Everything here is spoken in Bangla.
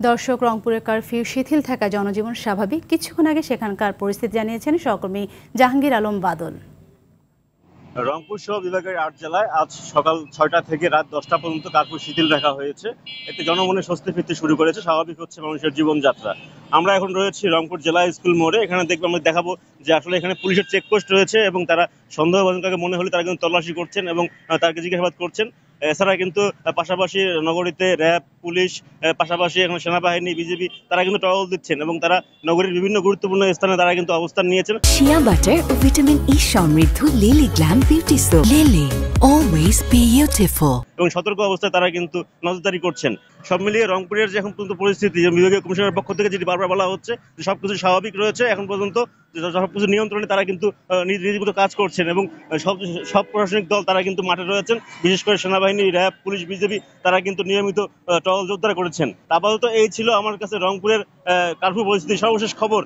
দর্শক, রংপুরের কারফিউ শিথিল থাকা জনজীবন স্বাভাবিক। কিছুক্ষণ আগে সেখানকার পরিস্থিতি জানিয়েছেন সহকর্মী জাহাঙ্গীর আলম বাদল। রংপুর সহ বিভাগের ৮ জেলায় আজ সকাল ৬টা থেকে রাত 10টা পর্যন্ত কারফিউ শিথিল রাখা হয়েছে। এতে জনমনে স্বস্তি ফিরতে শুরু করেছে, স্বাভাবিক হচ্ছে মানুষের জীবনযাত্রা। আমরা এখন রয়েছি রংপুর জেলা স্কুল মোড়ে। এখানে আমরা দেখাবো যে আসলে এখানে পুলিশের চেকপোস্ট রয়েছে এবং তারা সন্দেহভাজন কাউকে মনে হলে তারা কিন্তু তল্লাশি করছেন এবং তাকে জিজ্ঞাসাবাদ করছেন। এছাড়া কিন্তু পাশাপাশি নগরীতে র্যাব, পুলিশ, পাশাপাশি এখন সেনাবাহিনী, বিজেপি তারা কিন্তু টহল দিচ্ছেন এবং তারা নগরীর বিভিন্ন গুরুত্বপূর্ণ স্থানে তারা কিন্তু অবস্থান নিয়েছেন। শিয়া বাটার ও ভিটামিন ই সমৃদ্ধ lily glam beauty soap. Lily, always beautiful. এবং সতর্ক অবস্থায় তারা কিন্তু নজরদারি করছেন। সব মিলিয়ে রংপুরের যে এখন পর্যন্ত পরিস্থিতি, বিভাগীয় কমিশনের পক্ষ থেকে যেটি বারবার বলা হচ্ছে যে সবকিছু স্বাভাবিক রয়েছে, এখন পর্যন্ত সবকিছু নিয়ন্ত্রণে তারা কিন্তু নিজ মতো কাজ করছেন এবং সব প্রশাসনিক দল তারা কিন্তু মাঠে রয়েছেন। বিশেষ করে সেনাবাহিনী, র্যাব, পুলিশ, বিজেপি তারা কিন্তু নিয়মিত টহল জোরদার করেছেন। আপাতত এই ছিল আমার কাছে রংপুরের কারফিউ পরিস্থিতি সর্বশেষ খবর।